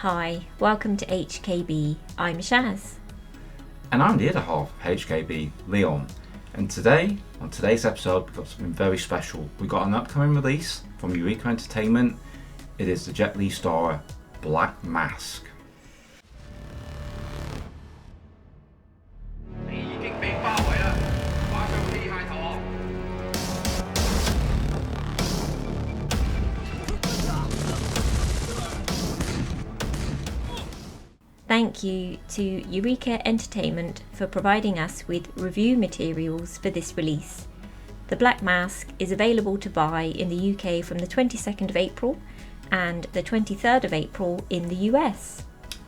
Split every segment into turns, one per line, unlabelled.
Hi, welcome to HKB. I'm Shaz.
And I'm the other half of HKB, Leon. And today, on today's episode, we've got something very special. We've got an upcoming release from Eureka Entertainment. It is the Jet Li star, Black Mask.
Thank you to Eureka Entertainment for providing us with review materials for this release. The Black Mask is available to buy in the UK from the 22nd of April and the 23rd of April in the US.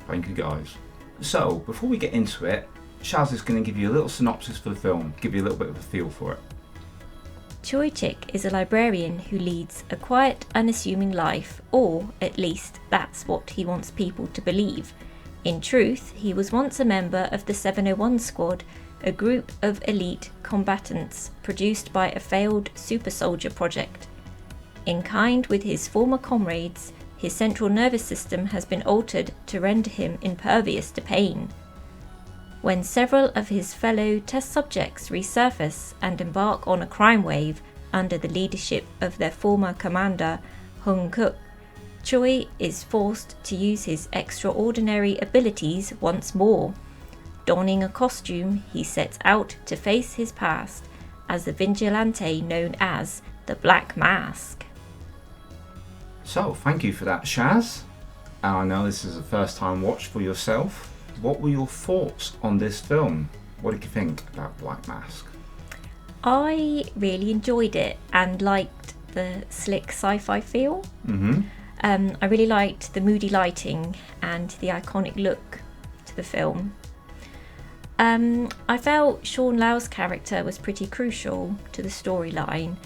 Thank you guys. So, before we get into it, Shaz is going to give you a little synopsis for the film, give you a little bit of a feel for it.
Choi Chik is a librarian who leads a quiet, unassuming life, or at least that's what he wants people to believe. In truth, he was once a member of the 701 Squad, a group of elite combatants produced by a failed super soldier project. In kind with his former comrades, his central nervous system has been altered to render him impervious to pain. When several of his fellow test subjects resurface and embark on a crime wave under the leadership of their former commander, Hung Kook, Choi is forced to use his extraordinary abilities once more. Donning a costume, he sets out to face his past as the vigilante known as the Black Mask.
So, thank you for that, Shaz. And I know this is a first time watch for yourself. What were your thoughts on this film? What did you think about Black Mask?
I really enjoyed it and liked the slick sci-fi feel. I really liked the moody lighting and the iconic look to the film. I felt Sean Lau's character was pretty crucial to the storyline,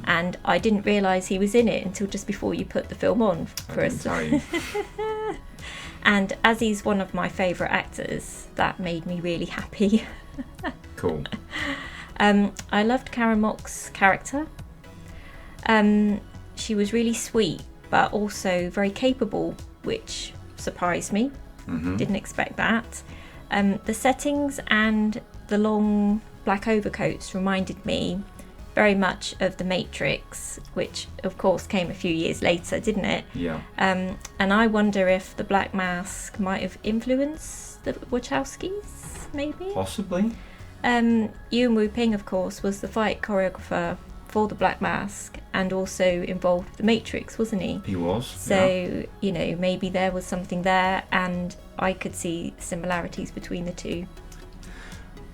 and I didn't realise he was in it until just before you put the film on for us. And as he's one of my favourite actors, that made me really happy.
Cool.
I loved Karen Mock's character. She was really sweet, but also very capable, which surprised me. Didn't expect that. The settings and the long black overcoats reminded me very much of The Matrix, which of course came a few years later, didn't it?
Yeah.
And I wonder if the Black Mask might have influenced the Wachowskis, maybe?
Possibly.
Yuen Wu-ping, of course, was the fight choreographer for the Black Mask and also involved The Matrix, wasn't he?
He was.
So, you know, maybe there was something there and I could see similarities between the two.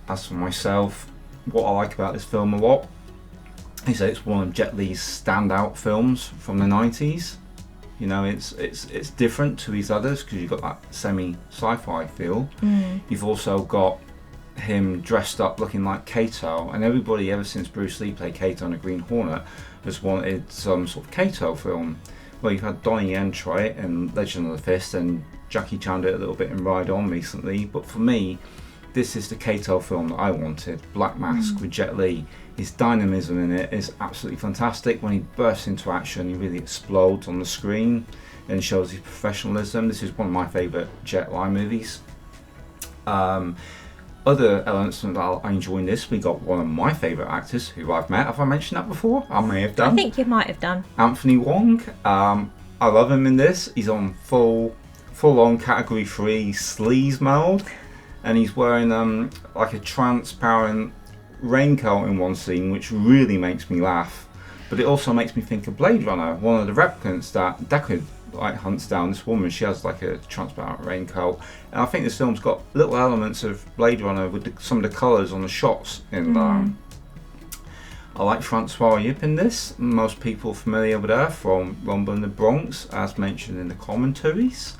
As for myself, what I like about this film a lot is that it's one of Jet Li's standout films from the 90s. You know, it's different to his others because you've got that semi-sci-fi feel. You've also got him dressed up looking like Kato, and everybody ever since Bruce Lee played Kato in the Green Hornet has wanted some sort of Kato film. Well, you've had Donnie Yen try it in Legend of the Fist, and Jackie Chan did it a little bit in Ride On recently, but for me this is the Kato film that I wanted. Black Mask with Jet Li. His dynamism in it is absolutely fantastic. When he bursts into action, he really explodes on the screen and shows his professionalism. This is one of my favourite Jet Li movies. Other elements that I enjoy in this, we got one of my favourite actors who I've met. Have I mentioned that before? I may have done.
I think you might have done.
Anthony Wong. I love him in this. He's on full on category 3 sleaze mode, and he's wearing like a transparent raincoat in one scene, which really makes me laugh. But it also makes me think of Blade Runner, one of the replicants that Deckard hunts down this woman. She has like a transparent raincoat, and I think this film's got little elements of Blade Runner with some of the colours on the shots in there. I like Francois Yip in this. Most people familiar with her from Rumble in the Bronx, as mentioned in the commentaries.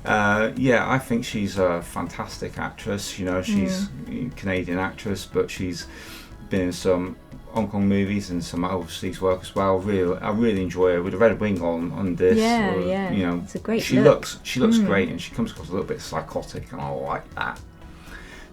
I think she's a fantastic actress. You know, she's a Canadian actress, but she's been in some Hong Kong movies and some overseas work as well. I really enjoy her with a red wing on this. You know,
it's a great
look. She looks great, and she comes across a little bit psychotic, and I like that.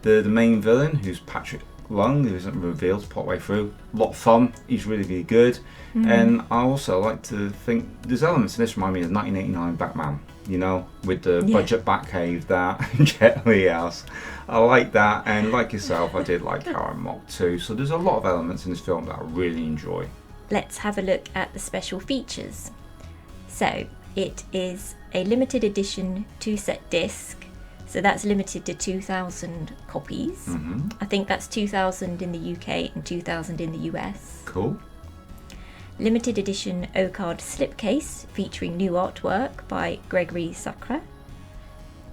The main villain, who's Patrick Lung, who isn't revealed partway through, a lot of fun. He's really good, and I also like to think there's elements in this remind me of 1989 Batman. you know, with the budget Batcave that Jet Li has. I like that, and like yourself, I did like Karen Mock too. So there's a lot of elements in this film that I really enjoy.
Let's have a look at the special features. So it is a limited edition 2-set disc. So that's limited to 2,000 copies. I think that's 2,000 in the UK and 2,000 in the US.
Cool.
Limited edition O-card slipcase featuring new artwork by Gregory Sacre.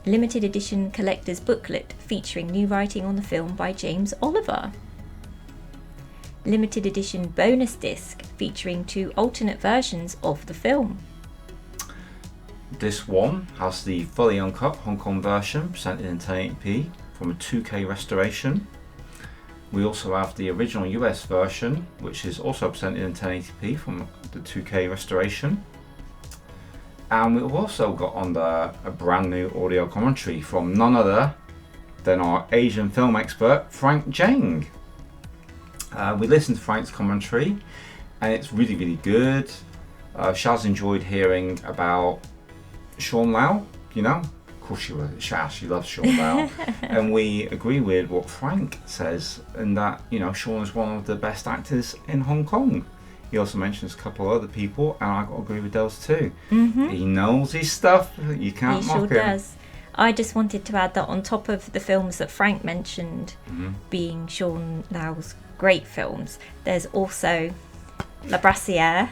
Limited edition collector's booklet featuring new writing on the film by James Oliver. Limited edition bonus disc featuring 2 alternate versions of the film.
This one has the fully uncut Hong Kong version presented in 1080p from a 2K restoration. We also have the original US version, which is also presented in 1080p from the 2K restoration. And we've also got on there a brand new audio commentary from none other than our Asian film expert, Frank Zheng. We listened to Frank's commentary and it's really, really good. Shaz enjoyed hearing about Sean Lau, you know. Of course she loves Sean Lau. And we agree with what Frank says, and that, you know, Sean is one of the best actors in Hong Kong. He also mentions a couple of other people, and I got to agree with those too. He knows his stuff. You can't mock him.
He sure does. I just wanted to add that on top of the films that Frank mentioned being Sean Lau's great films, there's also La Brassiere,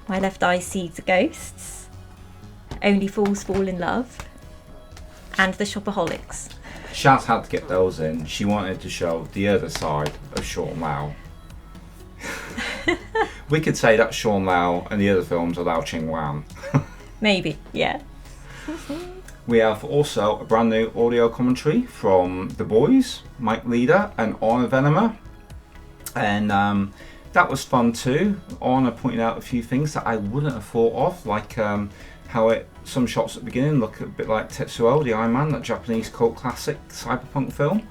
My Left Eye Sees the Ghosts, Only Fools Fall in Love, and The Shopaholics.
Shaz had to get those in. She wanted to show the other side of Sean Lau. We could say that Sean Lau and the other films are Lau Ching Wan.
Maybe, yeah.
We have also a brand new audio commentary from The Boys, Mike Leader and Orna Venomer. And that was fun too. Orna pointed out a few things that I wouldn't have thought of, like how some shots at the beginning look a bit like Tetsuo, the Iron Man, that Japanese cult classic cyberpunk film.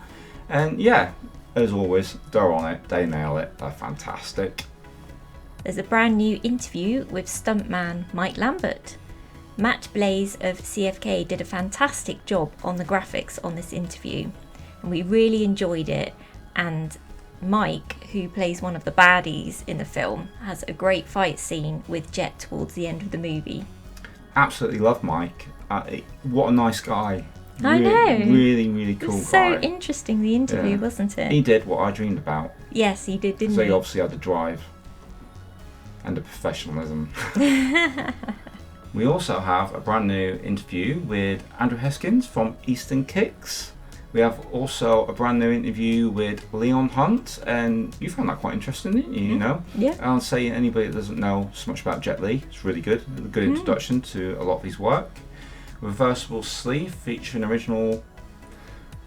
And yeah, as always, they're on it, they nail it, they're fantastic.
There's a brand new interview with stuntman Mike Lambert. Matt Blaze of CFK did a fantastic job on the graphics on this interview, and we really enjoyed it. And Mike, who plays one of the baddies in the film, has a great fight scene with Jet towards the end of the movie.
Absolutely love Mike. What a nice guy.
I know.
Really, really cool guy.
So interesting, the interview, wasn't it?
He did what I dreamed about.
Yes, he did, didn't
So
he?
he obviously had the drive and the professionalism. We also have a brand new interview with Andrew Heskins from Eastern Kicks. We have also a brand new interview with Leon Hunt, and you found that quite interesting, didn't you? You know?
Yeah.
I'll say anybody that doesn't know so much about Jet Li, it's really good. A good introduction to a lot of his work. Reversible sleeve featuring original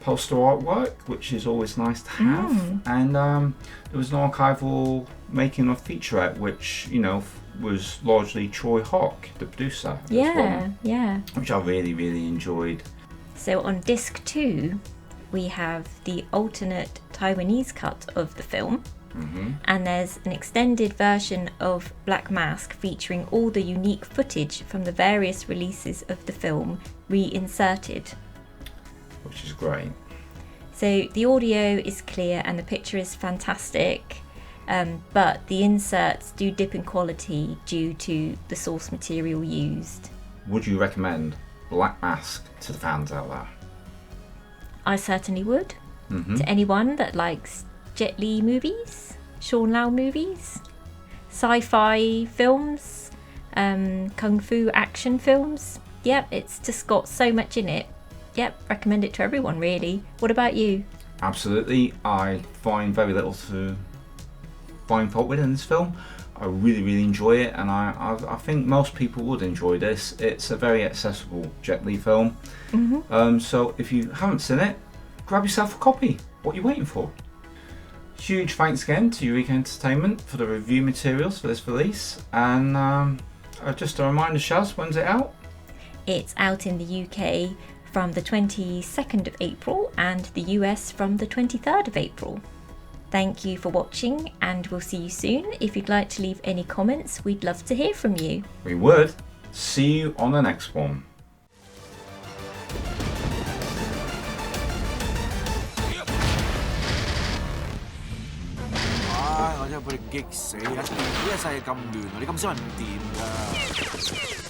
poster artwork, which is always nice to have. And there was an archival making of featurette, which, you know, was largely Troy Hawk, the producer of this one, which I really, really enjoyed.
So on disc 2, we have the alternate Taiwanese cut of the film, and there's an extended version of Black Mask featuring all the unique footage from the various releases of the film reinserted.
Which is great.
So the audio is clear and the picture is fantastic, but the inserts do dip in quality due to the source material used.
Would you recommend Black Mask to the fans out there?
I certainly would. To anyone that likes Jet Li movies, Sean Lau movies, sci-fi films, kung fu action films. Yep, it's just got so much in it. Yep, recommend it to everyone really. What about you?
Absolutely. I find very little to find fault with in this film. I really, really enjoy it, and I think most people would enjoy this. It's a very accessible Jet Li film. So if you haven't seen it, grab yourself a copy. What are you waiting for? Huge thanks again to Eureka Entertainment for the review materials for this release. And just a reminder, Shaz, when's it out?
It's out in the UK from the 22nd of April and the US from the 23rd of April. Thank you for watching, and we'll see you soon. If you'd like to leave any comments, we'd love to hear from you.
We would. See you on the next one.
我真係俾你激死啊！呢個世界咁亂啊，你咁少人唔掂㗎。